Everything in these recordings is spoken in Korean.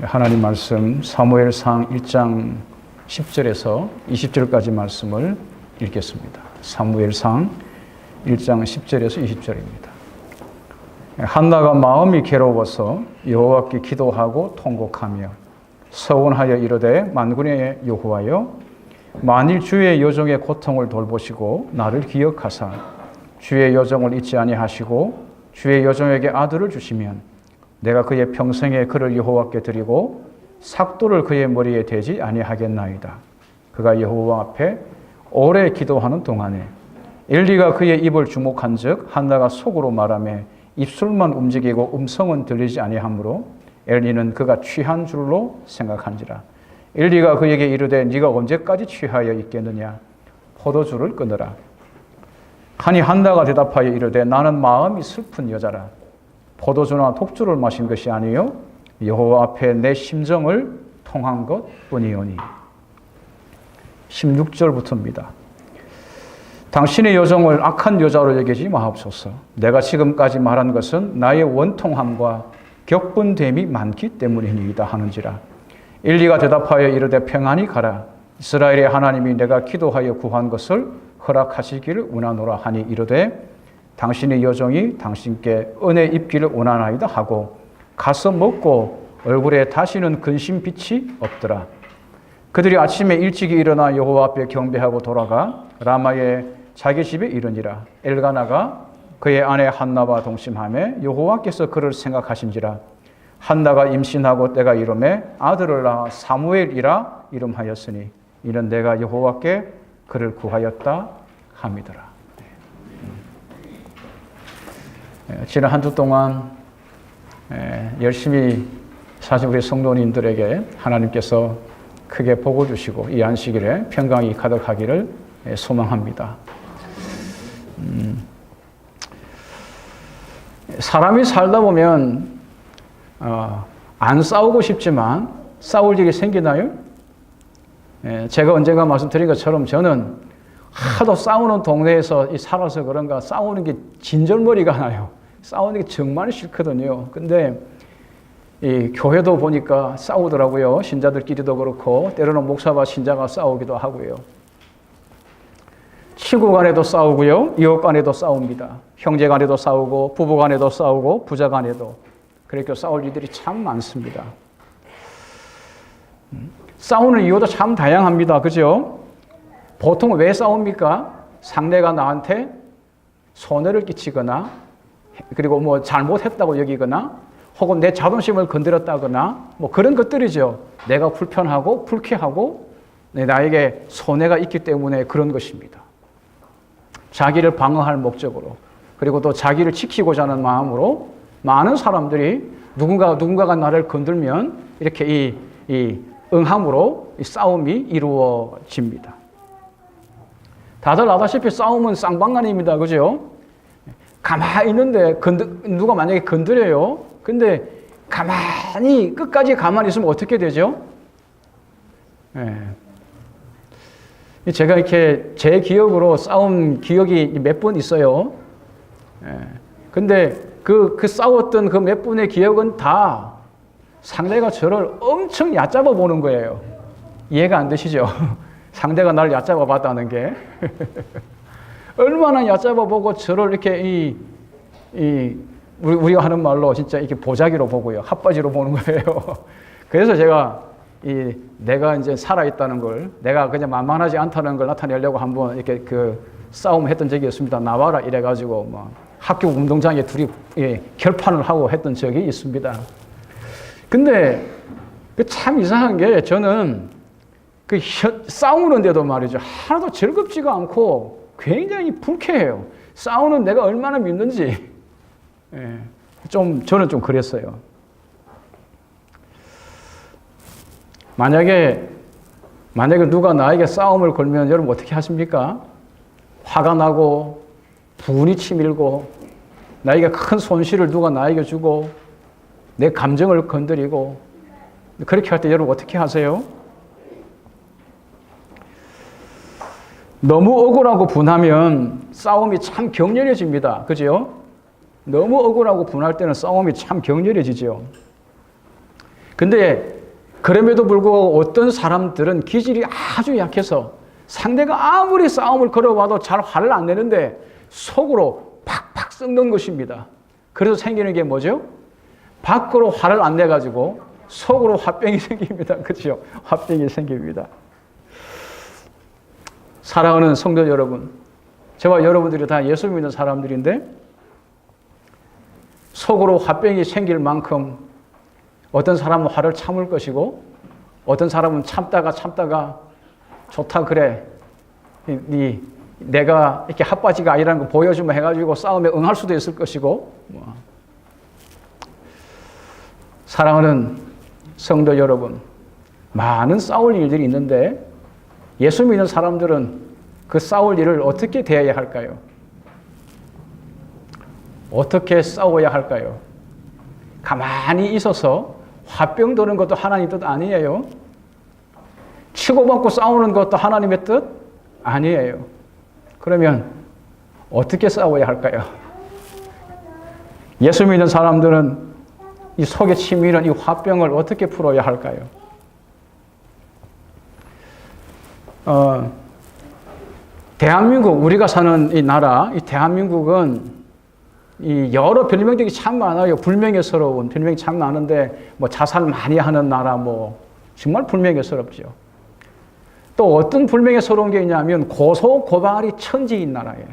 하나님 말씀 사무엘상 1장 10절에서 20절까지 말씀을 읽겠습니다. 사무엘상 1장 10절에서 20절입니다. 한나가 마음이 괴로워서 여호와께 기도하고 통곡하며 서원하여 이르되 만군의 여호와여, 만일 주의 여종의 고통을 돌보시고 나를 기억하사 주의 여종을 잊지 아니하시고 주의 여종에게 아들을 주시면 내가 그의 평생에 그를 여호와께 드리고 삭도를 그의 머리에 대지 아니하겠나이다. 그가 여호와 앞에 오래 기도하는 동안에 엘리가 그의 입을 주목한즉 한나가 속으로 말하며 입술만 움직이고 음성은 들리지 아니하므로 엘리는 그가 취한 줄로 생각한지라. 엘리가 그에게 이르되 네가 언제까지 취하여 있겠느냐? 포도주를 끊으라. 하니 한나가 대답하여 이르되 나는 마음이 슬픈 여자라. 포도주나 독주를 마신 것이 아니요 여호와 앞에 내 심정을 통한 것뿐이오니. 16절부터입니다. 당신의 여종을 악한 여자로 여기지 마옵소서. 내가 지금까지 말한 것은 나의 원통함과 격분됨이 많기 때문이니이다 하는지라. 엘리가 대답하여 이르되 평안히 가라. 이스라엘의 하나님이 내가 기도하여 구한 것을 허락하시기를 원하노라 하니 이르되 당신의 여종이 당신께 은혜 입기를 원하나이다 하고 가서 먹고 얼굴에 다시는 근심빛이 없더라. 그들이 아침에 일찍이 일어나 여호와 앞에 경배하고 돌아가 라마의 자기 집에 이르니라. 엘가나가 그의 아내 한나와 동침하며 여호와께서 그를 생각하신지라. 한나가 임신하고 때가 이름에 아들을 낳아 사무엘이라 이름하였으니 이는 내가 여호와께 그를 구하였다 함이더라. 지난 한 주 동안 열심히 사신 우리 성도님들에게 하나님께서 크게 복을 주시고 이 안식일에 평강이 가득하기를 소망합니다. 사람이 살다 보면 안 싸우고 싶지만 싸울 일이 생기나요? 제가 언젠가 말씀드린 것처럼 저는 하도 싸우는 동네에서 살아서 그런가 싸우는 게 진절머리가 나요. 싸우는 게 정말 싫거든요. 근데 이 교회도 보니까 싸우더라고요. 신자들끼리도 그렇고 때로는 목사와 신자가 싸우기도 하고요. 친구 간에도 싸우고요. 이웃 간에도 싸웁니다. 형제 간에도 싸우고 부부 간에도 싸우고 부자 간에도 그렇게 싸울 일들이 참 많습니다. 싸우는 이유도 참 다양합니다. 그죠? 보통 왜 싸웁니까? 상대가 나한테 손해를 끼치거나 그리고 뭐 잘못했다고 여기거나 혹은 내 자존심을 건드렸다거나 뭐 그런 것들이죠. 내가 불편하고 불쾌하고 나에게 손해가 있기 때문에 그런 것입니다. 자기를 방어할 목적으로 그리고 또 자기를 지키고자 하는 마음으로 많은 사람들이 누군가가 나를 건들면 이렇게 이 응함으로 이 싸움이 이루어집니다. 다들 아다시피 싸움은 쌍방간입니다. 그죠? 가만히 있는데 누가 만약에 건드려요. 근데 끝까지 가만히 있으면 어떻게 되죠? 제가 이렇게 제 기억으로 싸운 기억이 몇 번 있어요. 근데 그 싸웠던 그 몇 분의 기억은 다 상대가 저를 엄청 얕잡아 보는 거예요. 이해가 안 되시죠? 상대가 나를 얕잡아 봤다는 게. 얼마나 얕잡아 보고 저를 이렇게 우리가 하는 말로 진짜 이렇게 보자기로 보고요. 핫바지로 보는 거예요. 그래서 제가 내가 이제 살아있다는 걸, 내가 그냥 만만하지 않다는 걸 나타내려고 한번 이렇게 싸움을 했던 적이 있습니다. 나와라 이래가지고 뭐 학교 운동장에 둘이 결판을 하고 했던 적이 있습니다. 근데 참 이상한 게 저는 싸우는데도 말이죠. 하나도 즐겁지가 않고 굉장히 불쾌해요. 싸우는 내가 얼마나 믿는지. 저는 좀 그랬어요. 만약에 누가 나에게 싸움을 걸면 여러분 어떻게 하십니까? 화가 나고 분이 치밀고 나에게 큰 손실을 누가 나에게 주고 내 감정을 건드리고 그렇게 할 때 여러분 어떻게 하세요? 너무 억울하고 분하면 싸움이 참 격렬해집니다. 그죠? 너무 억울하고 분할 때는 싸움이 참 격렬해지죠. 근데 그럼에도 불구하고 어떤 사람들은 기질이 아주 약해서 상대가 아무리 싸움을 걸어봐도 잘 화를 안 내는데 속으로 팍팍 썩는 것입니다. 그래서 생기는 게 뭐죠? 밖으로 화를 안 내가지고 속으로 화병이 생깁니다. 그렇죠? 화병이 생깁니다. 사랑하는 성도 여러분, 저와 여러분들이 다 예수 믿는 사람들인데 속으로 화병이 생길 만큼 어떤 사람은 화를 참을 것이고 어떤 사람은 참다가 좋다 그래 내가 이렇게 핫바지가 아니라는 거 보여주면 해가지고 싸움에 응할 수도 있을 것이고 사랑하는 성도 여러분, 많은 싸울 일들이 있는데 예수 믿는 사람들은 그 싸울 일을 어떻게 대해야 할까요? 어떻게 싸워야 할까요? 가만히 있어서 화병 도는 것도 하나님 뜻 아니에요. 치고받고 싸우는 것도 하나님의 뜻 아니에요. 그러면 어떻게 싸워야 할까요? 예수 믿는 사람들은 이 속에 치미는 이 화병을 어떻게 풀어야 할까요? 대한민국, 우리가 사는 이 나라, 이 대한민국은 이 여러 별명들이 참 많아요. 불명예스러운 별명이 참 많은데, 뭐 자살 많이 하는 나라, 뭐 정말 불명예스럽죠. 또 어떤 불명예스러운 게 있냐면 고소 고발이 천지인 나라예요.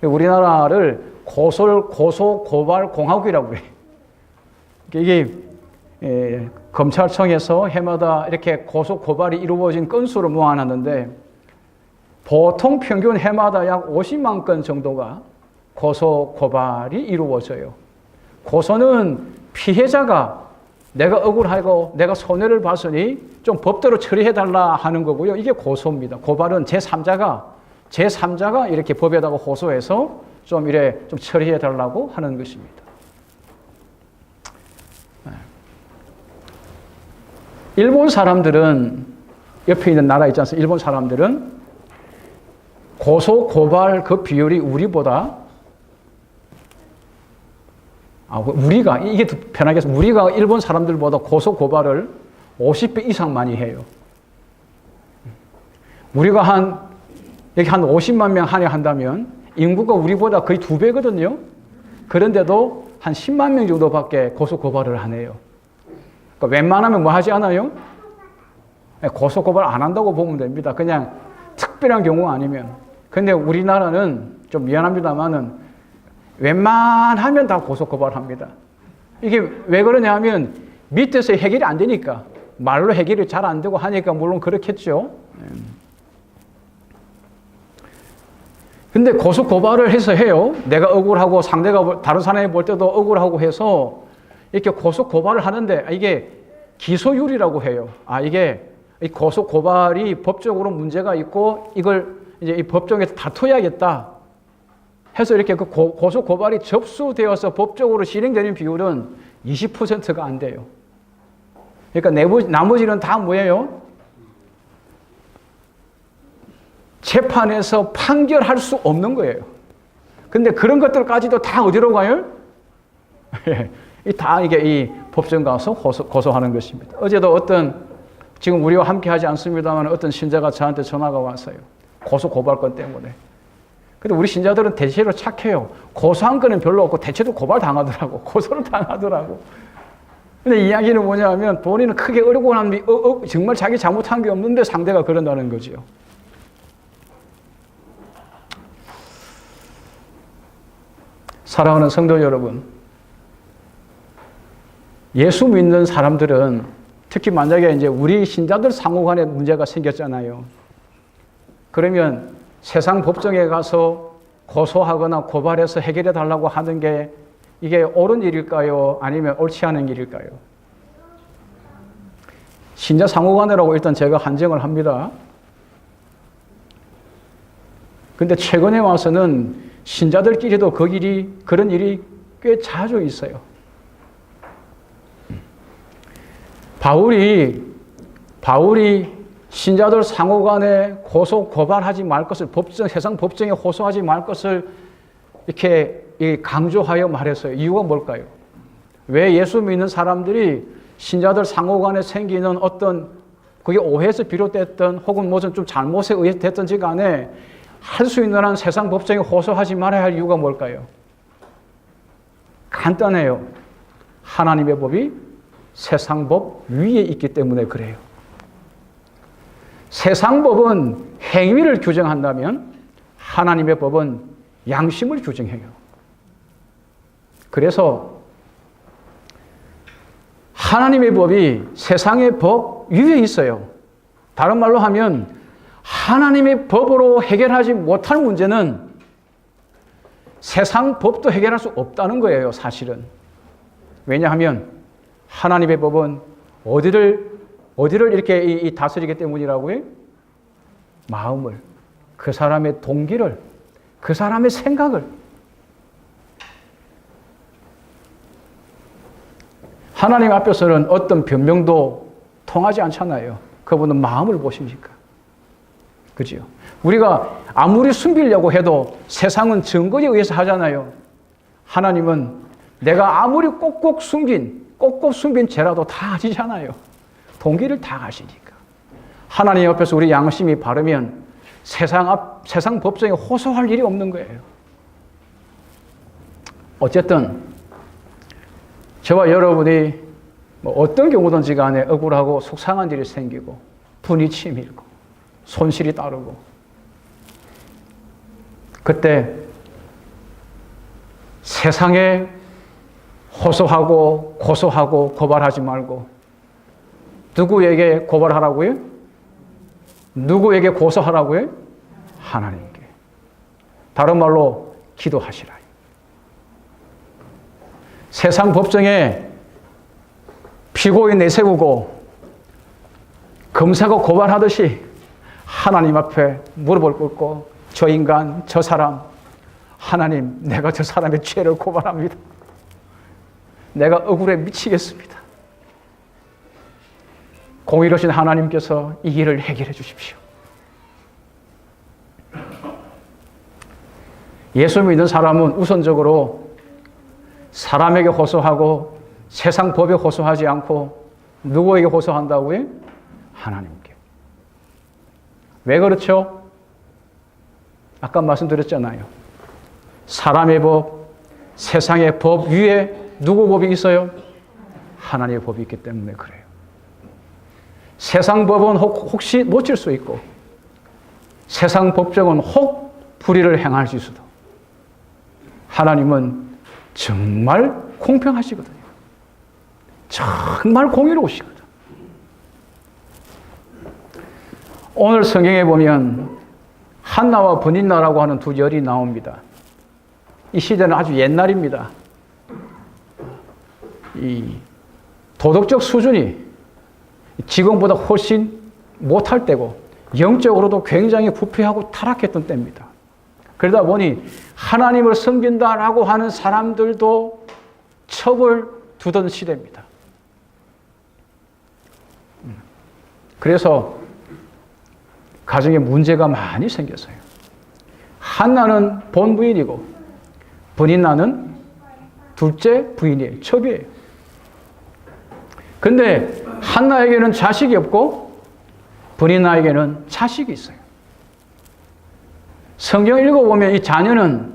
우리나라를 고소 고발 공화국이라고 그래요. 이게 검찰청에서 해마다 이렇게 고소 고발이 이루어진 건수를 모아놨는데 보통 평균 해마다 약 50만 건 정도가 고소 고발이 이루어져요. 고소는 피해자가 내가 억울하고 내가 손해를 봤으니 좀 법대로 처리해달라 하는 거고요. 이게 고소입니다. 고발은 제3자가 이렇게 법에다가 호소해서 좀 처리해달라고 하는 것입니다. 일본 사람들은, 옆에 있는 나라 있지 않습니까? 일본 사람들은 고소 고발 그 비율이 우리보다 우리가, 이게 더 편하게 해서 우리가 일본 사람들보다 고소 고발을 50배 이상 많이 해요. 우리가 여기 한 50만 명 한다면 인구가 우리보다 거의 2배거든요. 그런데도 한 10만 명 정도밖에 고소 고발을 안 해요. 그러니까 웬만하면 뭐 하지 않아요? 고소 고발 안 한다고 보면 됩니다. 그냥 특별한 경우 아니면. 근데 우리나라는 좀 미안합니다만은 웬만하면 다 고소 고발합니다. 이게 왜 그러냐 하면 밑에서 해결이 안 되니까, 말로 해결이 잘 안 되고 하니까 물론 그렇겠죠. 근데 고소 고발을 해서 해요. 내가 억울하고 상대가 다른 사람이 볼 때도 억울하고 해서 이렇게 고소 고발을 하는데 이게 기소율이라고 해요. 이게 고소 고발이 법적으로 문제가 있고 이걸 이제 이 법정에서 다투어야겠다 해서 이렇게 그 고소 고발이 접수되어서 법적으로 실행되는 비율은 20%가 안 돼요. 그러니까 나머지는 다 뭐예요? 재판에서 판결할 수 없는 거예요. 근데 그런 것들까지도 다 어디로 가요? 다 이게 이 법정 가서 고소하는 것입니다. 어제도 지금 우리와 함께 하지 않습니다만 어떤 신자가 저한테 전화가 왔어요. 고소 고발건 때문에. 근데 우리 신자들은 대체로 착해요. 고소한 건은 별로 없고 대체로 고발 당하더라고. 고소를 당하더라고. 근데 이야기는 뭐냐면 본인은 크게 어려고 하는데 정말 자기 잘못한 게 없는데 상대가 그런다는 거지요. 사랑하는 성도 여러분, 예수 믿는 사람들은 특히 만약에 이제 우리 신자들 상호 간에 문제가 생겼잖아요. 그러면 세상 법정에 가서 고소하거나 고발해서 해결해 달라고 하는 게 이게 옳은 일일까요? 아니면 옳지 않은 일일까요? 신자 상호 간에라고 일단 제가 한정을 합니다. 근데 최근에 와서는 신자들끼리도 그런 일이 꽤 자주 있어요. 바울이 신자들 상호 간에 고소 고발하지 말 것을 세상 법정에 호소하지 말 것을 이렇게 강조하여 말했어요. 이유가 뭘까요? 왜 예수 믿는 사람들이 신자들 상호 간에 생기는 어떤 그게 오해에서 비롯됐던 혹은 무슨 좀 잘못에 의해 됐든지 간에 할 수 있는 한 세상 법정에 호소하지 말아야 할 이유가 뭘까요? 간단해요. 하나님의 법이 세상 법 위에 있기 때문에 그래요. 세상 법은 행위를 규정한다면 하나님의 법은 양심을 규정해요. 그래서 하나님의 법이 세상의 법 위에 있어요. 다른 말로 하면 하나님의 법으로 해결하지 못할 문제는 세상 법도 해결할 수 없다는 거예요, 사실은. 왜냐하면 하나님의 법은 어디를 이렇게 다스리기 때문이라고요? 마음을, 그 사람의 동기를, 그 사람의 생각을. 하나님 앞에서는 어떤 변명도 통하지 않잖아요. 그분은 마음을 보시니까. 그죠? 우리가 아무리 숨기려고 해도 세상은 증거에 의해서 하잖아요. 하나님은 내가 아무리 꼭꼭 숨긴 죄라도 다 아시잖아요. 동기를 다 아시니까. 하나님 옆에서 우리 양심이 바르면 세상 법정에 호소할 일이 없는 거예요. 어쨌든 저와 여러분이 어떤 경우든지 간에 억울하고 속상한 일이 생기고 분이 치밀고 손실이 따르고 그때 세상에 호소하고 고소하고 고발하지 말고 누구에게 고발하라고요? 누구에게 고소하라고요? 하나님께. 다른 말로 기도하시라. 세상 법정에 피고인 내세우고 검사가 고발하듯이 하나님 앞에 무릎을 꿇고 저 인간, 저 사람, 하나님, 내가 저 사람의 죄를 고발합니다. 내가 억울해 미치겠습니다. 공의로우신 하나님께서 이 일을 해결해 주십시오. 예수 믿는 사람은 우선적으로 사람에게 호소하고 세상 법에 호소하지 않고 누구에게 호소한다고요? 하나님께. 왜 그렇죠? 아까 말씀드렸잖아요. 사람의 법, 세상의 법 위에 누구 법이 있어요? 하나님의 법이 있기 때문에 그래요. 세상 법은 혹시 놓칠 수 있고 세상 법정은 혹 불의를 행할 수도. 하나님은 정말 공평하시거든요. 정말 공의로우시거든요. 오늘 성경에 보면 한나와 브닌나라고 하는 두 열이 나옵니다. 이 시대는 아주 옛날입니다. 이 도덕적 수준이 지금보다 훨씬 못할 때고 영적으로도 굉장히 부패하고 타락했던 때입니다. 그러다 보니 하나님을 섬긴다라고 하는 사람들도 첩을 두던 시대입니다. 그래서 가정에 문제가 많이 생겼어요. 한나는 본부인이고 브닌나는 둘째 부인이에요. 첩이에요. 근데 한나에게는 자식이 없고 브닌나에게는 자식이 있어요. 성경 읽어보면 이 자녀는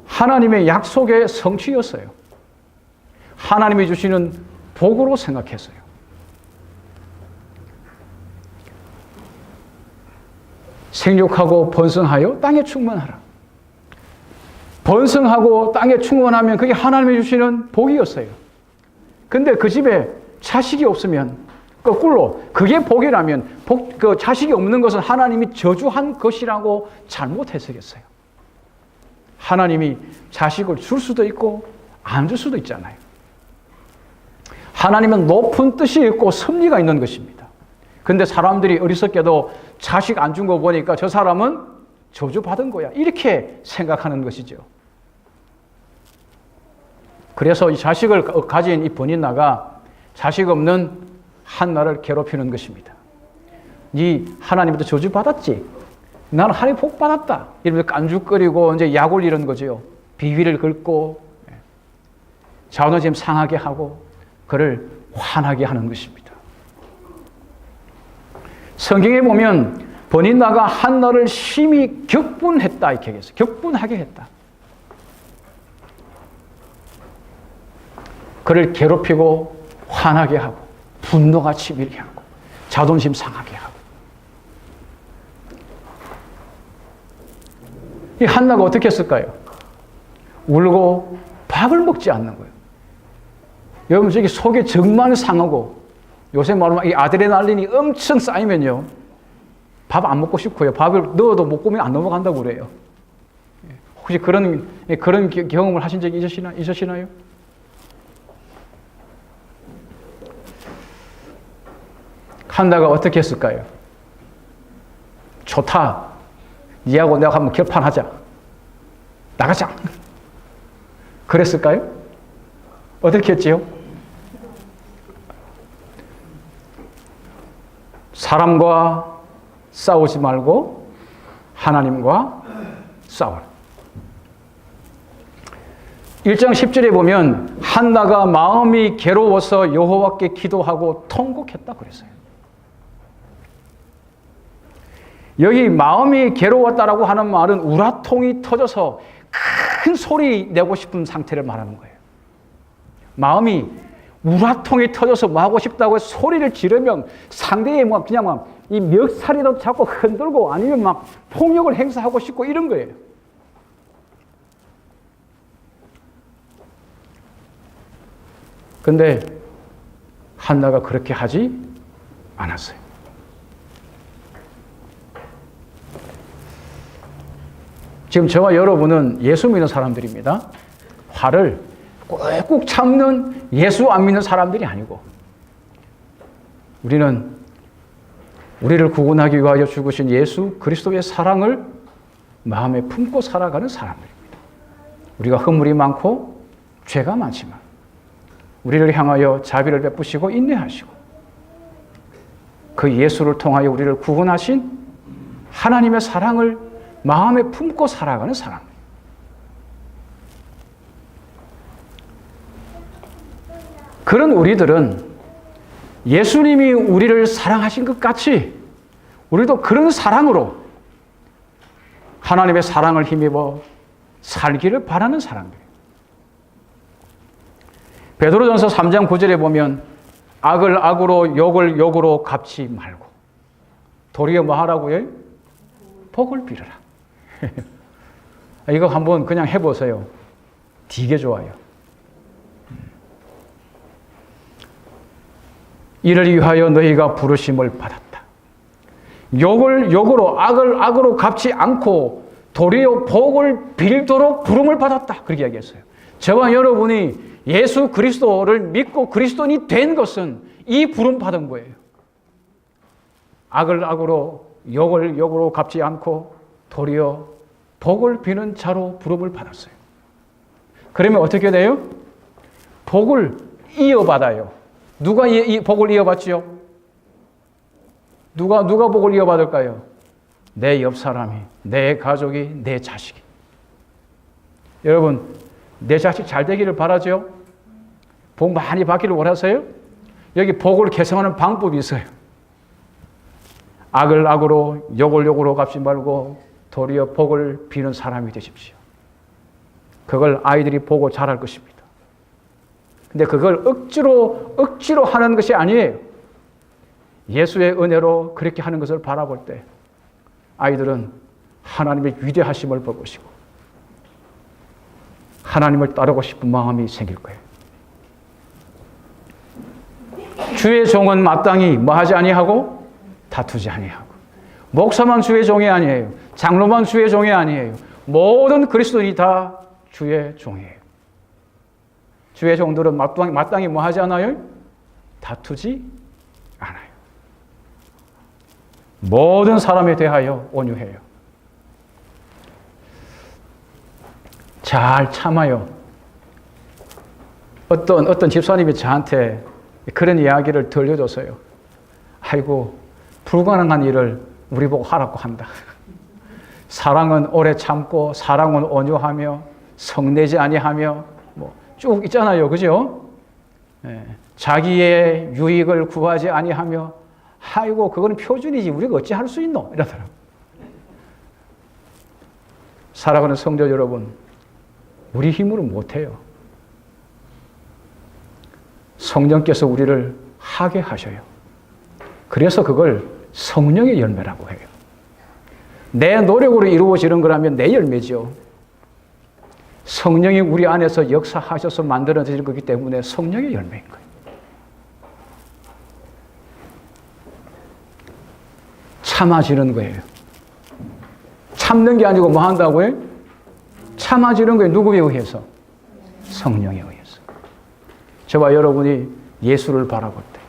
하나님의 약속의 성취였어요. 하나님이 주시는 복으로 생각했어요. 생육하고 번성하여 땅에 충만하라. 번성하고 땅에 충만하면 그게 하나님이 주시는 복이었어요. 근데 그 집에 자식이 없으면 거꾸로 그게 복이라면 그 자식이 없는 것은 하나님이 저주한 것이라고 잘못 해석했어요. 하나님이 자식을 줄 수도 있고 안 줄 수도 있잖아요. 하나님은 높은 뜻이 있고 섭리가 있는 것입니다. 근데 사람들이 어리석게도 자식 안 준 거 보니까 저 사람은 저주받은 거야. 이렇게 생각하는 것이죠. 그래서 이 자식을 가진 이 브닌나가 자식 없는 한나를 괴롭히는 것입니다. 네 하나님부터 저주받았지? 나는 하나님 복 받았다. 이러면서 깐죽거리고 이제 약을 이런 거죠. 비위를 긁고 자존심 상하게 하고 그를 화나게 하는 것입니다. 성경에 보면 버니나가 한나를 심히 격분했다 이렇게 얘기했어요. 격분하게 했다. 그를 괴롭히고 화나게 하고 분노가 치밀게 하고 자존심 상하게 하고. 이 한나가 어떻게 했을까요? 울고 밥을 먹지 않는 거예요. 여러분 저기 속에 정말 상하고 요새 말하면 이 아드레날린이 엄청 쌓이면요 밥 안 먹고 싶고요. 밥을 넣어도 목구멍에 안 넘어간다고 그래요. 혹시 그런 경험을 하신 적이 있으시나요? 한나가 어떻게 했을까요? 좋다. 니하고 내가 한번 결판하자. 나가자. 그랬을까요? 어떻게 했지요? 사람과 싸우지 말고 하나님과 싸우라. 1장 10절에 보면 한나가 마음이 괴로워서 여호와께 기도하고 통곡했다 그랬어요. 여기 마음이 괴로웠다라고 하는 말은 우라통이 터져서 큰 소리 내고 싶은 상태를 말하는 거예요. 마음이 우라통이 터져서 뭐 하고 싶다고 소리를 지르면 상대의 그냥 이 멱살이라도 자꾸 흔들고 아니면 막 폭력을 행사하고 싶고 이런 거예요. 근데 한나가 그렇게 하지 않았어요. 지금 저와 여러분은 예수 믿는 사람들입니다. 화를 꾹꾹 참는 예수 안 믿는 사람들이 아니고 우리는 우리를 구원하기 위하여 죽으신 예수 그리스도의 사랑을 마음에 품고 살아가는 사람들입니다. 우리가 허물이 많고 죄가 많지만 우리를 향하여 자비를 베푸시고 인내하시고 그 예수를 통하여 우리를 구원하신 하나님의 사랑을 마음에 품고 살아가는 사람입니다. 그런 우리들은 예수님이 우리를 사랑하신 것 같이 우리도 그런 사랑으로 하나님의 사랑을 힘입어 살기를 바라는 사람들이에요. 베드로전서 3장 9절에 보면 악을 악으로 욕을 욕으로 갚지 말고 도리어 뭐 하라고요? 복을 빌어라. 이거 한번 그냥 해보세요. 되게 좋아요. 이를 위하여 너희가 부르심을 받았다. 욕을 욕으로 악을 악으로 갚지 않고 도리어 복을 빌도록 부름을 받았다. 그렇게 이야기했어요. 저와 여러분이 예수 그리스도를 믿고 그리스도인이 된 것은 이 부름 받은 거예요. 악을 악으로 욕을 욕으로 갚지 않고 도리어 복을 비는 자로 부름을 받았어요. 그러면 어떻게 돼요? 복을 이어받아요. 누가 이 복을 이어받지요? 누가 복을 이어받을까요? 내 옆 사람이, 내 가족이, 내 자식이. 여러분, 내 자식 잘 되기를 바라죠? 복 많이 받기를 원하세요? 여기 복을 개성하는 방법이 있어요. 악을 악으로, 욕을 욕으로 갚지 말고 도리어 복을 비는 사람이 되십시오. 그걸 아이들이 보고 잘할 것입니다. 근데 그걸 억지로 하는 것이 아니에요. 예수의 은혜로 그렇게 하는 것을 바라볼 때 아이들은 하나님의 위대하심을 볼 것이고 하나님을 따르고 싶은 마음이 생길 거예요. 주의 종은 마땅히 뭐 하지 아니하고 다투지 아니하고 목사만 주의 종이 아니에요. 장로만 주의 종이 아니에요. 모든 그리스도인이 다 주의 종이에요. 주의 종들은 마땅히 뭐 하지 않아요? 다투지 않아요. 모든 사람에 대하여 온유해요. 잘 참아요. 어떤 집사님이 저한테 그런 이야기를 들려줬어요. 아이고, 불가능한 일을 우리 보고 하라고 한다. 사랑은 오래 참고, 사랑은 온유하며, 성내지 아니하며, 뭐 쭉 있잖아요, 그죠? 네. 자기의 유익을 구하지 아니하며 아이고 그건 표준이지 우리가 어찌 할 수 있노? 이러더라고요. 사랑하는 성도 여러분, 우리 힘으로 못해요. 성령께서 우리를 하게 하셔요. 그래서 그걸 성령의 열매라고 해요. 내 노력으로 이루어지는 거라면 내 열매죠. 성령이 우리 안에서 역사하셔서 만들어진 거기 때문에 성령의 열매인 거예요. 참아지는 거예요. 참는 게 아니고 뭐 한다고요? 참아지는 거예요. 누구에 의해서? 성령에 의해서. 저와 여러분이 예수를 바라볼 때,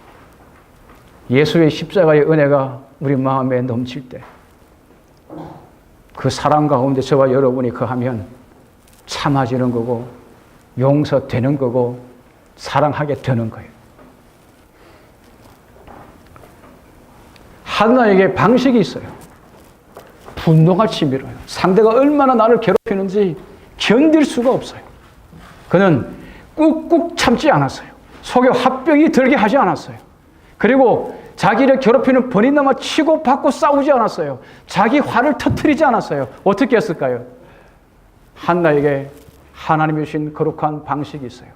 예수의 십자가의 은혜가 우리 마음에 넘칠 때, 그 사랑 가운데 저와 여러분이 거하면 참아지는 거고 용서되는 거고 사랑하게 되는 거예요. 하나님에게 방식이 있어요. 분노가 치밀어요. 상대가 얼마나 나를 괴롭히는지 견딜 수가 없어요. 그는 꾹꾹 참지 않았어요. 속에 화병이 들게 하지 않았어요. 그리고 자기를 괴롭히는 번이나마 치고 받고 싸우지 않았어요. 자기 화를 터뜨리지 않았어요. 어떻게 했을까요? 한나에게 하나님이 주신 거룩한 방식이 있어요.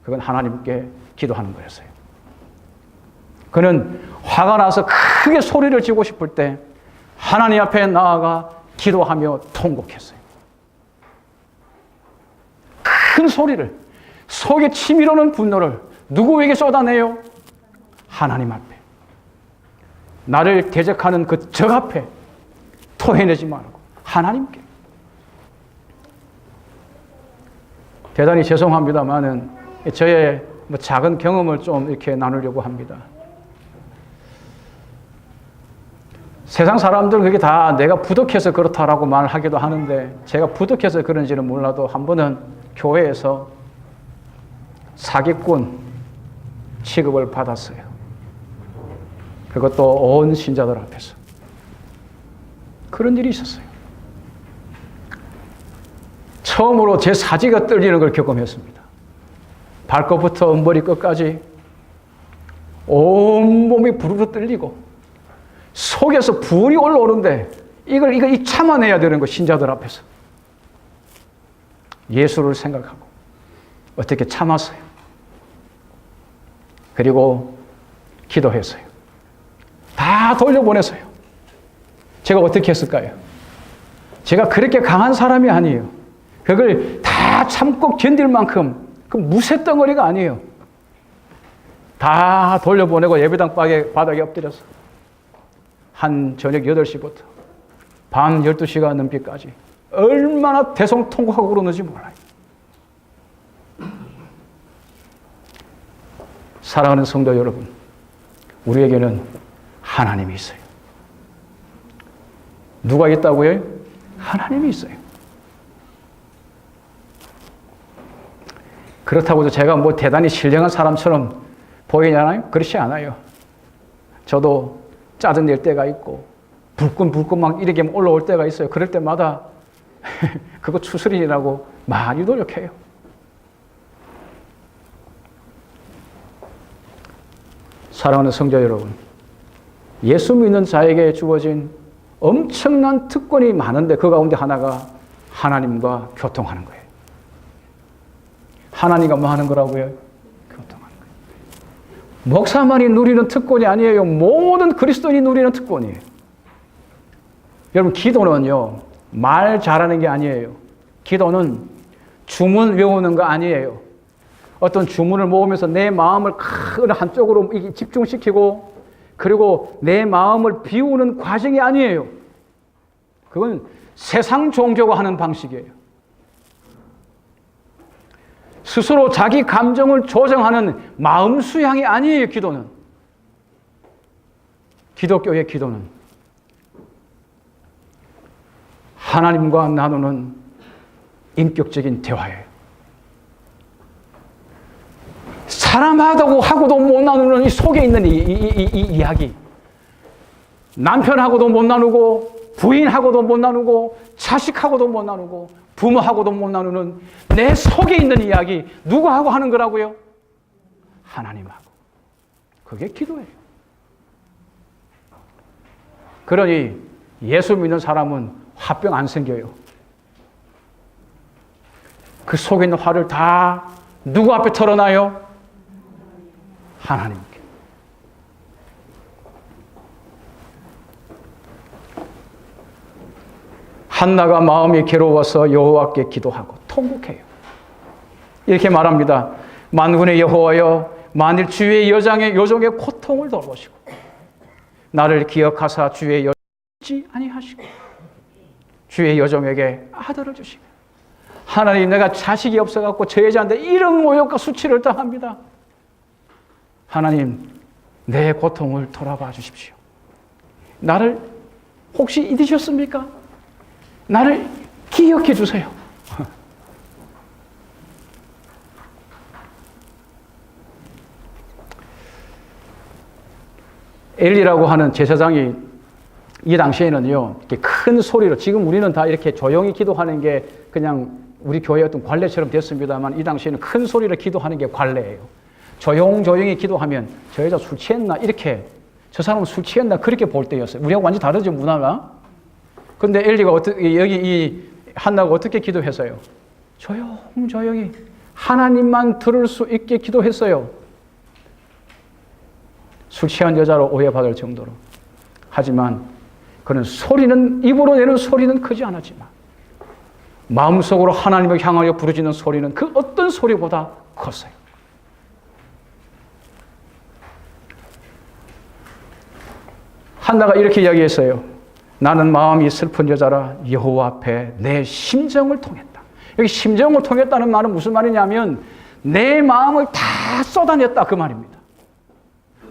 그건 하나님께 기도하는 거였어요. 그는 화가 나서 크게 소리를 지고 싶을 때 하나님 앞에 나아가 기도하며 통곡했어요. 큰 소리를, 속에 치밀어오는 분노를 누구에게 쏟아내요? 하나님 앞에. 나를 대적하는 그 적 앞에 토해내지 말고 하나님께. 대단히 죄송합니다만은 저의 작은 경험을 좀 이렇게 나누려고 합니다. 세상 사람들은 그게 다 내가 부족해서 그렇다라고 말하기도 하는데 제가 부족해서 그런지는 몰라도 한 번은 교회에서 사기꾼 취급을 받았어요. 그것도 온 신자들 앞에서. 그런 일이 있었어요. 처음으로 제 사지가 떨리는 걸 경험했습니다. 발끝부터 머리끝까지 온몸이 부르르 떨리고 속에서 불이 올라오는데 이걸 참아내야 되는 거, 신자들 앞에서. 예수를 생각하고 어떻게 참았어요. 그리고 기도했어요. 다 돌려보냈어요. 제가 어떻게 했을까요? 제가 그렇게 강한 사람이 아니에요. 그걸 다 참고 견딜 만큼 그 무쇠 덩어리가 아니에요. 다 돌려보내고 예배당 바닥에 엎드려서 한 저녁 8시부터 밤 12시가 넘기까지 얼마나 대성통곡하고 그러는지 몰라요. 사랑하는 성도 여러분, 우리에게는 하나님이 있어요. 누가 있다고요? 하나님이 있어요. 그렇다고 해서 제가 뭐 대단히 신령한 사람처럼 보이잖아요? 그렇지 않아요. 저도 짜증낼 때가 있고 불끈불끈 막 이렇게 올라올 때가 있어요. 그럴 때마다 그거 추스린이라고 많이 노력해요. 사랑하는 성도 여러분, 예수 믿는 자에게 주어진 엄청난 특권이 많은데 그 가운데 하나가 하나님과 교통하는 거예요. 하나님과 뭐 하는 거라고요? 교통하는 거예요. 목사만이 누리는 특권이 아니에요. 모든 그리스도인이 누리는 특권이에요. 여러분, 기도는요, 말 잘하는 게 아니에요. 기도는 주문 외우는 거 아니에요. 어떤 주문을 모으면서 내 마음을 큰 한쪽으로 집중시키고 그리고 내 마음을 비우는 과정이 아니에요. 그건 세상 종교가 하는 방식이에요. 스스로 자기 감정을 조정하는 마음 수양이 아니에요, 기도는. 기독교의 기도는 하나님과 나누는 인격적인 대화예요. 사람하고도 못 나누는 이 속에 있는 이 이야기. 남편하고도 못 나누고, 부인하고도 못 나누고, 자식하고도 못 나누고, 부모하고도 못 나누는 내 속에 있는 이야기. 누구하고 하는 거라고요? 하나님하고. 그게 기도예요. 그러니 예수 믿는 사람은 화병 안 생겨요. 그 속에 있는 화를 다 누구 앞에 털어놔요? 하나님께. 한나가 마음이 괴로워서 여호와께 기도하고 통곡해요. 이렇게 말합니다. 만군의 여호와여, 만일 주의 여종의 고통을 돌보시고 나를 기억하사 주의 여종을 잊지 아니하시고 주의 여종에게 아들을 주시고. 하나님, 내가 자식이 없어갖고 저 여자한테 이런 모욕과 수치를 당합니다. 하나님, 내 고통을 돌아봐 주십시오. 나를 혹시 잊으셨습니까? 나를 기억해 주세요. 엘리라고 하는 제사장이 이 당시에는요, 이렇게 큰 소리로, 지금 우리는 다 이렇게 조용히 기도하는 게 그냥 우리 교회의 어떤 관례처럼 됐습니다만, 이 당시에는 큰 소리로 기도하는 게 관례예요. 조용히 기도하면 저 여자 술 취했나? 이렇게, 저 사람은 술 취했나? 그렇게 볼 때였어요. 우리하고 완전히 다르죠, 문화가. 근데 엘리가 여기 이 한나가 어떻게 기도했어요? 조용히 하나님만 들을 수 있게 기도했어요. 술 취한 여자로 오해받을 정도로. 하지만 그는 입으로 내는 소리는 크지 않았지만 마음속으로 하나님을 향하여 부르짖는 소리는 그 어떤 소리보다 컸어요. 한나가 이렇게 이야기했어요. 나는 마음이 슬픈 여자라 여호와 앞에 내 심정을 통했다. 여기 심정을 통했다는 말은 무슨 말이냐면 내 마음을 다 쏟아냈다, 그 말입니다.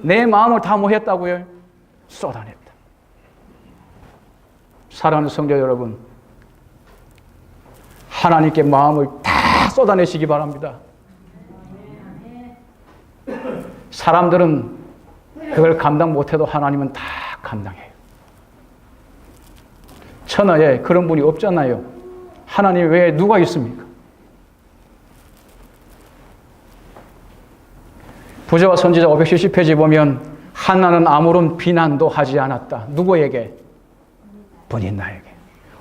내 마음을 다 뭐 했다고요? 쏟아냈다. 사랑하는 성도 여러분, 하나님께 마음을 다 쏟아내시기 바랍니다. 사람들은 그걸 감당 못해도 하나님은 다 감당해요. 천하에 그런 분이 없잖아요. 하나님 외에 누가 있습니까? 부자와 선지자 570페이지 보면 한나는 아무런 비난도 하지 않았다. 누구에게? 본인 나에게.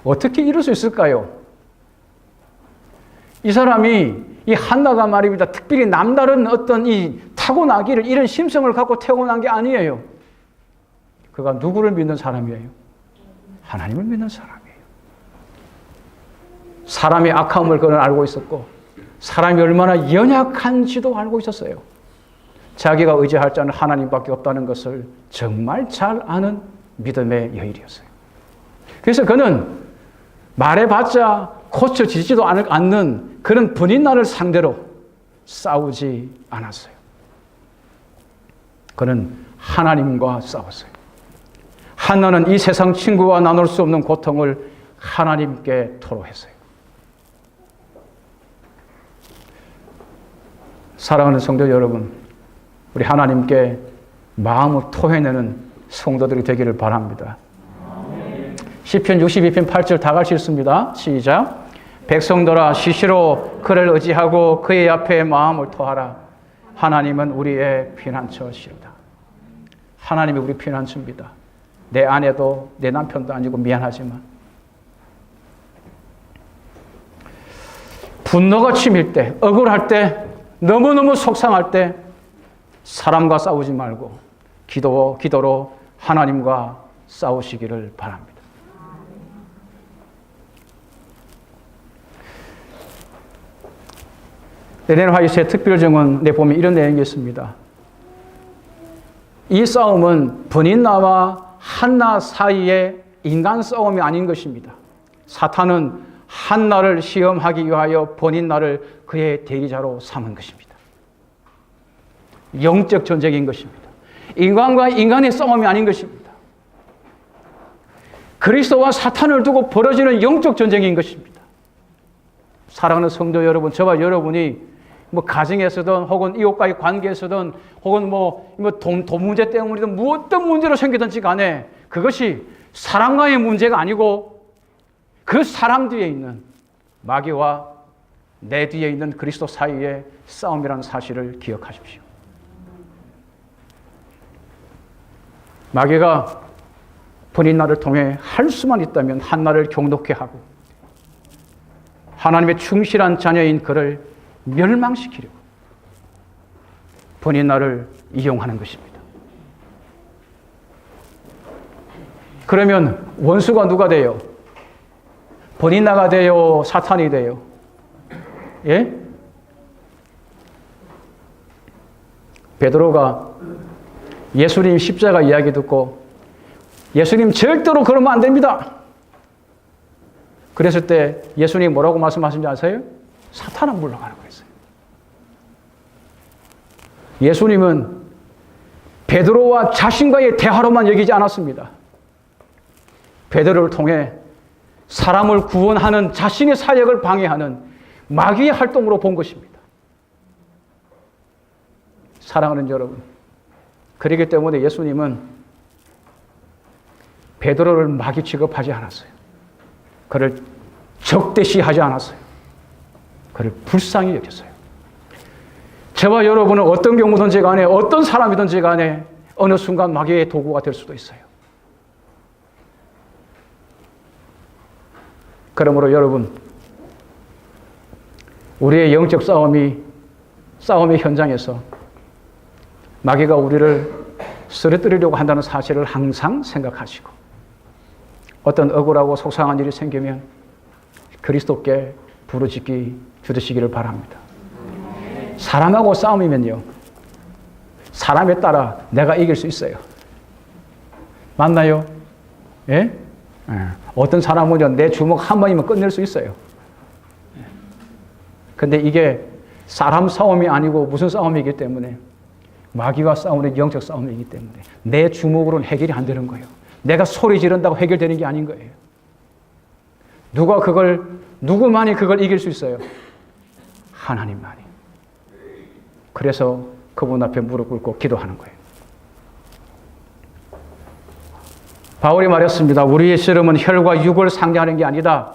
어떻게 이럴 수 있을까요? 이 사람이, 이 한나가 말입니다, 특별히 남다른 어떤 이 타고나기를, 이런 심성을 갖고 태어난 게 아니에요. 그가 누구를 믿는 사람이에요? 하나님을 믿는 사람이에요. 사람의 악함을 그는 알고 있었고 사람이 얼마나 연약한지도 알고 있었어요. 자기가 의지할 자는 하나님밖에 없다는 것을 정말 잘 아는 믿음의 여인이었어요. 그래서 그는 말해봤자 고쳐지지도 않는 그런 번인날을 상대로 싸우지 않았어요. 그는 하나님과 싸웠어요. 한나는 이 세상 친구와 나눌 수 없는 고통을 하나님께 토로했어요. 사랑하는 성도 여러분, 우리 하나님께 마음을 토해내는 성도들이 되기를 바랍니다. 시편 62편 8절 다 같이 읽습니다. 시작. 백성들아 시시로 그를 의지하고 그의 앞에 마음을 토하라. 하나님은 우리의 피난처시로다. 하나님이 우리 피난처입니다. 내 아내도 내 남편도 아니고 미안하지만 분노가 치밀 때, 억울할 때, 너무너무 속상할 때 사람과 싸우지 말고 기도로 하나님과 싸우시기를 바랍니다. 엘렌 화이트의 특별정원에 보면 이런 내용이 있습니다. 이 싸움은 번인나와 한나 사이의 인간 싸움이 아닌 것입니다. 사탄은 한나를 시험하기 위하여 번인나를 그의 대리자로 삼은 것입니다. 영적 전쟁인 것입니다. 인간과 인간의 싸움이 아닌 것입니다. 그리스도와 사탄을 두고 벌어지는 영적 전쟁인 것입니다. 사랑하는 성도 여러분, 저와 여러분이 가정에서든 혹은 이웃과의 관계에서든 혹은 돈 문제 때문이든 어떤 문제로 생기든지 간에 그것이 사람과의 문제가 아니고 그 사람 뒤에 있는 마귀와 내 뒤에 있는 그리스도 사이의 싸움이라는 사실을 기억하십시오. 마귀가 본인 나를 통해 할 수만 있다면 한나를 경독케 하고 하나님의 충실한 자녀인 그를 멸망시키려고 본인 나를 이용하는 것입니다. 그러면 원수가 누가 돼요? 본인 나가 돼요? 사탄이 돼요? 예? 베드로가 예수님 십자가 이야기 듣고 예수님 절대로 그러면 안 됩니다. 그랬을 때 예수님이 뭐라고 말씀하신지 아세요? 사탄은 물러가라고 했어요. 예수님은 베드로와 자신과의 대화로만 여기지 않았습니다. 베드로를 통해 사람을 구원하는 자신의 사역을 방해하는 마귀의 활동으로 본 것입니다. 사랑하는 여러분, 그렇기 때문에 예수님은 베드로를 마귀 취급하지 않았어요. 그를 적대시하지 않았어요. 그를 불쌍히 여겼어요. 저와 여러분은 어떤 경우든지 간에 어떤 사람이든지 간에 어느 순간 마귀의 도구가 될 수도 있어요. 그러므로 여러분, 우리의 영적 싸움의 현장에서 마귀가 우리를 쓰러뜨리려고 한다는 사실을 항상 생각하시고 어떤 억울하고 속상한 일이 생기면 그리스도께 부르짖기 주시기를 바랍니다. 사람하고 싸움이면요, 사람에 따라 내가 이길 수 있어요. 맞나요? 예? 어떤 사람은 내 주먹 한 번이면 끝낼 수 있어요. 근데 이게 사람 싸움이 아니고 무슨 싸움이기 때문에 마귀와 싸우는 영적 싸움이기 때문에 내 주먹으로는 해결이 안 되는 거예요. 내가 소리 지른다고 해결되는 게 아닌 거예요. 누구만이 그걸 이길 수 있어요? 하나님만이. 그래서 그분 앞에 무릎 꿇고 기도하는 거예요. 바울이 말했습니다. 우리의 씨름은 혈과 육을 상대하는 게 아니다.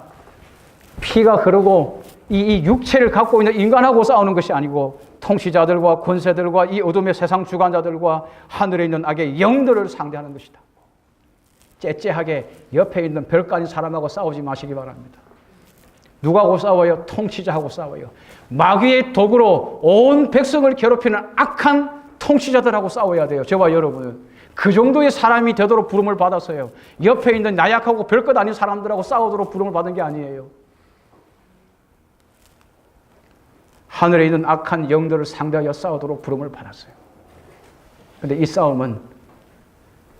피가 흐르고 이 육체를 갖고 있는 인간하고 싸우는 것이 아니고 통치자들과 권세들과 이 어둠의 세상 주관자들과 하늘에 있는 악의 영들을 상대하는 것이다. 째째하게 옆에 있는 별거 아닌 사람하고 싸우지 마시기 바랍니다. 누구하고 싸워요? 통치자하고 싸워요. 마귀의 도구로 온 백성을 괴롭히는 악한 통치자들하고 싸워야 돼요. 저와 여러분은 그 정도의 사람이 되도록 부름을 받았어요. 옆에 있는 나약하고 별것 아닌 사람들하고 싸우도록 부름을 받은 게 아니에요. 하늘에 있는 악한 영들을 상대하여 싸우도록 부름을 받았어요. 그런데 이 싸움은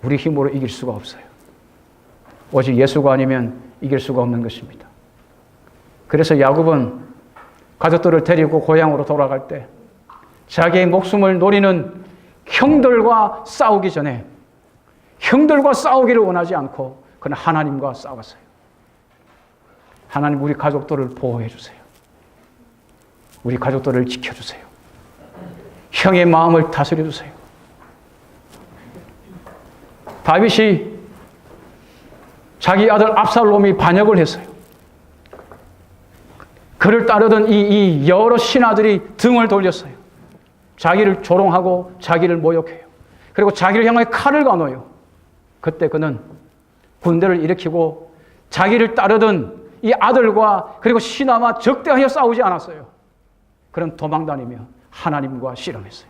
우리 힘으로 이길 수가 없어요. 오직 예수가 아니면 이길 수가 없는 것입니다. 그래서 야곱은 가족들을 데리고 고향으로 돌아갈 때 자기의 목숨을 노리는 형들과 싸우기 전에 형들과 싸우기를 원하지 않고 그는 하나님과 싸웠어요. 하나님, 우리 가족들을 보호해 주세요. 우리 가족들을 지켜주세요. 형의 마음을 다스려 주세요. 다윗이 자기 아들 압살롬이 반역을 했어요. 그를 따르던 이 여러 신하들이 등을 돌렸어요. 자기를 조롱하고 자기를 모욕해요. 그리고 자기를 향해 칼을 가놓아요. 그때 그는 군대를 일으키고 자기를 따르던 이 아들과 그리고 신하와 적대하여 싸우지 않았어요. 그는 도망다니며 하나님과 씨름했어요.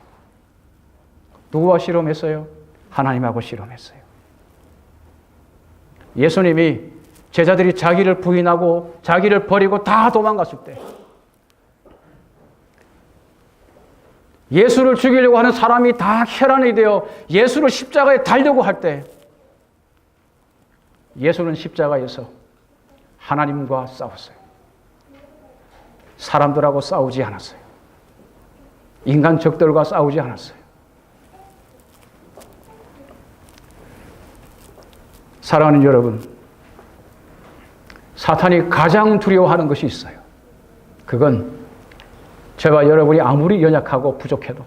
누구와 씨름했어요? 하나님하고 씨름했어요. 예수님이 제자들이 자기를 부인하고 자기를 버리고 다 도망갔을 때 예수를 죽이려고 하는 사람이 다 혈안이 되어 예수를 십자가에 달려고 할 때 예수는 십자가에서 하나님과 싸웠어요. 사람들하고 싸우지 않았어요. 인간 적들과 싸우지 않았어요. 사랑하는 여러분, 사탄이 가장 두려워하는 것이 있어요. 그건 저와 여러분이 아무리 연약하고 부족해도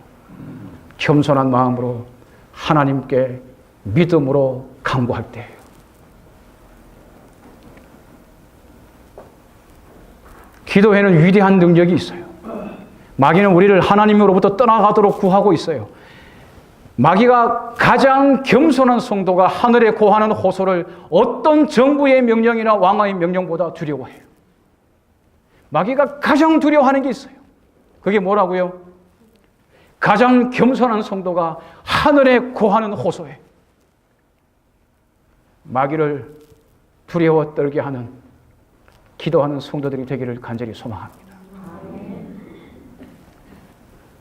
겸손한 마음으로 하나님께 믿음으로 간구할 때예요. 기도에는 위대한 능력이 있어요. 마귀는 우리를 하나님으로부터 떠나가도록 구하고 있어요. 마귀가 가장 겸손한 성도가 하늘에 고하는 호소를 어떤 정부의 명령이나 왕의 명령보다 두려워해요. 마귀가 가장 두려워하는 게 있어요. 그게 뭐라고요? 가장 겸손한 성도가 하늘에 고하는 호소에 마귀를 두려워 떨게 하는 기도하는 성도들이 되기를 간절히 소망합니다.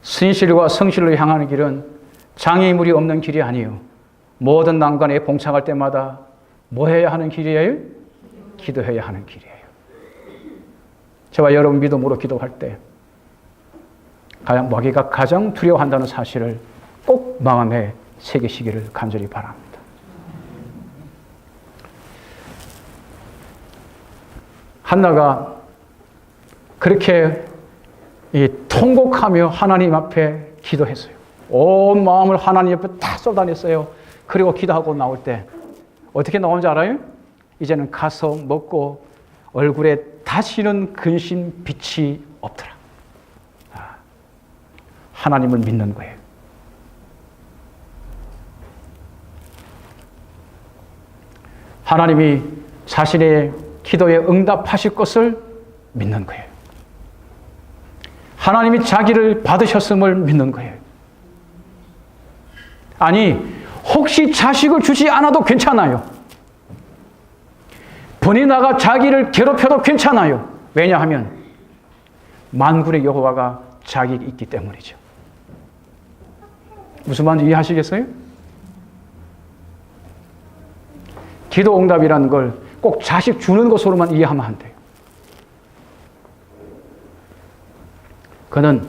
신실과 성실로 향하는 길은 장애물이 없는 길이 아니에요. 모든 난관에 봉착할 때마다 뭐 해야 하는 길이에요? 기도해야 하는 길이에요. 저와 여러분 믿음으로 기도할 때 마귀가 가장 두려워한다는 사실을 꼭 마음에 새기시기를 간절히 바랍니다. 한나가 그렇게 통곡하며 하나님 앞에 기도했어요. 온 마음을 하나님 옆에 다 쏟아냈어요. 그리고 기도하고 나올 때 어떻게 나오는지 알아요? 이제는 가서 먹고 얼굴에 다시는 근심 빛이 없더라. 하나님을 믿는 거예요. 하나님이 자신의 기도에 응답하실 것을 믿는 거예요. 하나님이 자기를 받으셨음을 믿는 거예요. 아니, 혹시 자식을 주지 않아도 괜찮아요. 번이나가 자기를 괴롭혀도 괜찮아요. 왜냐하면 만군의 여호와가 자기에게 있기 때문이죠. 무슨 말인지 이해하시겠어요? 기도 응답이라는 걸 꼭 자식 주는 것으로만 이해하면 안 돼요. 그는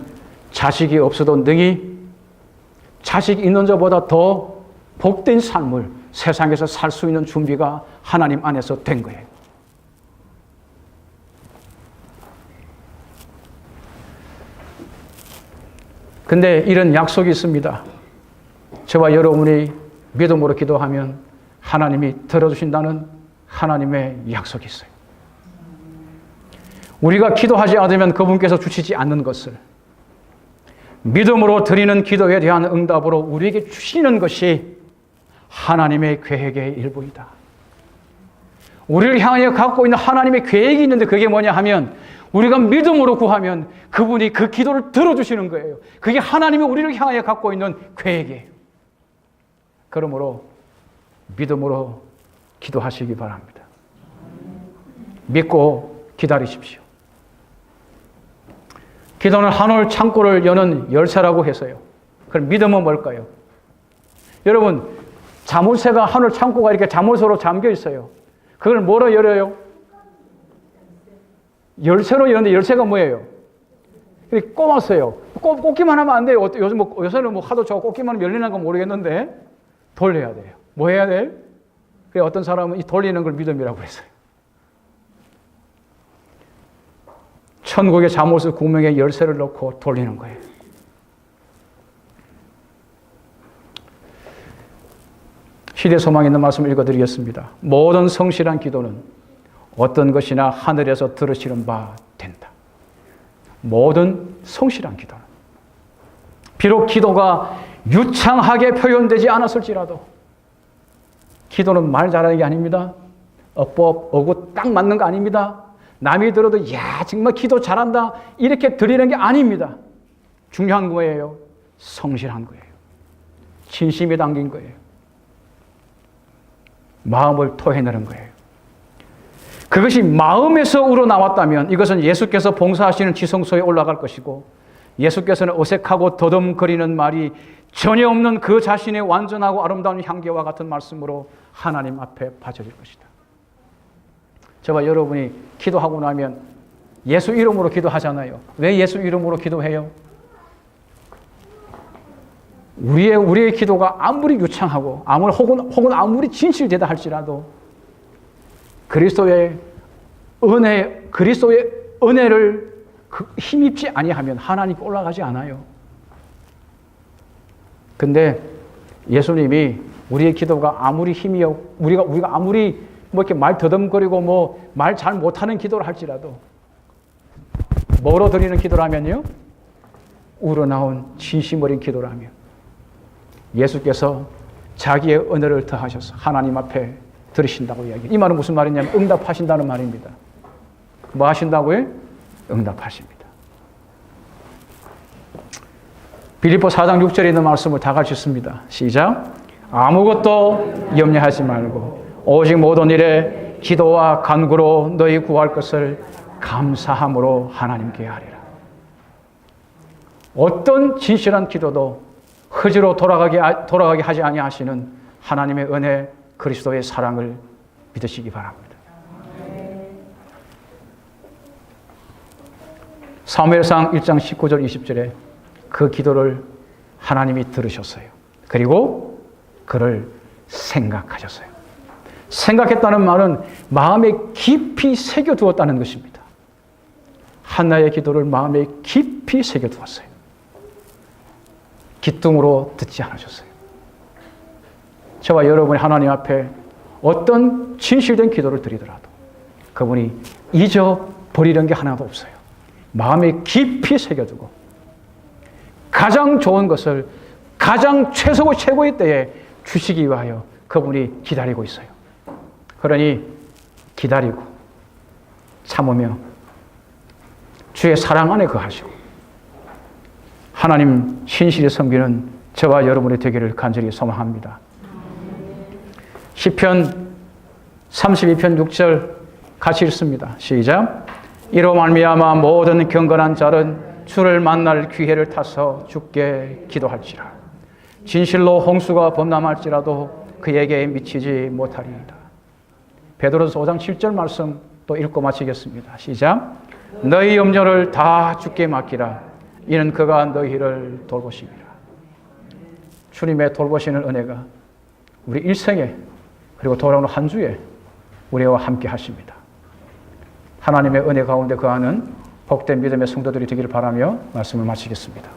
자식이 없어도 능히 자식이 있는 자보다 더 복된 삶을 세상에서 살 수 있는 준비가 하나님 안에서 된 거예요. 근데 이런 약속이 있습니다. 저와 여러분이 믿음으로 기도하면 하나님이 들어주신다는 하나님의 약속이 있어요. 우리가 기도하지 않으면 그분께서 주시지 않는 것을 믿음으로 드리는 기도에 대한 응답으로 우리에게 주시는 것이 하나님의 계획의 일부이다. 우리를 향하여 갖고 있는 하나님의 계획이 있는데 그게 뭐냐 하면 우리가 믿음으로 구하면 그분이 그 기도를 들어주시는 거예요. 그게 하나님이 우리를 향하여 갖고 있는 계획이에요. 그러므로 믿음으로 기도하시기 바랍니다. 믿고 기다리십시오. 기도는 하늘 창고를 여는 열쇠라고 해서요. 그럼 믿음은 뭘까요? 여러분, 자물쇠가 하늘 창고가 이렇게 자물쇠로 잠겨 있어요. 그걸 뭐로 열어요? 열쇠로 여는데 열쇠가 뭐예요? 이렇게 꼽았어요. 꽂기만 하면 안 돼요. 요새는 하도 저거 꽂기만 하면 열리는 건 모르겠는데 돌려야 돼요. 뭐 해야 돼요? 그래 어떤 사람은 이 돌리는 걸 믿음이라고 했어요. 천국의 자물쇠 구멍에 열쇠를 넣고 돌리는 거예요. 시대 소망 있는 말씀을 읽어드리겠습니다. 모든 성실한 기도는 어떤 것이나 하늘에서 들으시는 바 된다. 모든 성실한 기도는 비록 기도가 유창하게 표현되지 않았을지라도 기도는 말 잘하는 게 아닙니다. 어법, 어구 딱 맞는 거 아닙니다. 남이 들어도 야 정말 기도 잘한다 이렇게 드리는 게 아닙니다. 중요한 거예요. 성실한 거예요. 진심이 담긴 거예요. 마음을 토해내는 거예요. 그것이 마음에서 우러나왔다면 이것은 예수께서 봉사하시는 지성소에 올라갈 것이고 예수께서는 어색하고 더듬거리는 말이 전혀 없는 그 자신의 완전하고 아름다운 향기와 같은 말씀으로 하나님 앞에 바쳐질 것이다. 저와 여러분이 기도하고 나면 예수 이름으로 기도하잖아요. 왜 예수 이름으로 기도해요? 우리의 기도가 아무리 유창하고 혹은 아무리 진실되다 할지라도 그리스도의 은혜를 힘입지 아니하면 하나님께 올라가지 않아요. 근데 예수님이 우리의 기도가 아무리 우리가 아무리 이렇게 말 더듬거리고 말 잘 못하는 기도를 할지라도 뭐로 드리는 기도라면요? 우러나온 진심 어린 기도라면 예수께서 자기의 은혜를 더하셔서 하나님 앞에 들으신다고 이야기해요. 이 말은 무슨 말이냐면 응답하신다는 말입니다. 뭐 하신다고요? 응답하십니다. 빌립보 4장 6절에 있는 말씀을 다 같이 읽습니다. 시작. 아무것도 염려하지 말고 오직 모든 일에 기도와 간구로 너희 구할 것을 감사함으로 하나님께 하리라. 어떤 진실한 기도도 허지로 돌아가게 하지 아니하시는 하나님의 은혜, 그리스도의 사랑을 믿으시기 바랍니다. 사무엘상 1장 19절 20절에 그 기도를 하나님이 들으셨어요. 그리고 그를 생각하셨어요. 생각했다는 말은 마음에 깊이 새겨두었다는 것입니다. 한나의 기도를 마음에 깊이 새겨두었어요. 기뚱으로 듣지 않으셨어요. 저와 여러분이 하나님 앞에 어떤 진실된 기도를 드리더라도 그분이 잊어버리는 게 하나도 없어요. 마음에 깊이 새겨두고 가장 좋은 것을 가장 최고의 때에 주시기 위하여 그분이 기다리고 있어요. 그러니 기다리고 참으며 주의 사랑 안에 거하시고 하나님 신실히 섬기는 저와 여러분이 되기를 간절히 소망합니다. 시편 32편 6절 같이 읽습니다. 시작. 이로 말미암아 모든 경건한 자는 주를 만날 기회를 타서 주께 기도할지라. 진실로 홍수가 범람할지라도 그에게 미치지 못하리이다. 베드로서 5장 7절 말씀 또 읽고 마치겠습니다. 시작. 너희 염려를 다 주께 맡기라. 이는 그가 너희를 돌보심이라. 주님의 돌보시는 은혜가 우리 일생에 그리고 돌아오는 한 주에 우리와 함께 하십니다. 하나님의 은혜 가운데 거하는 복된 믿음의 성도들이 되기를 바라며 말씀을 마치겠습니다.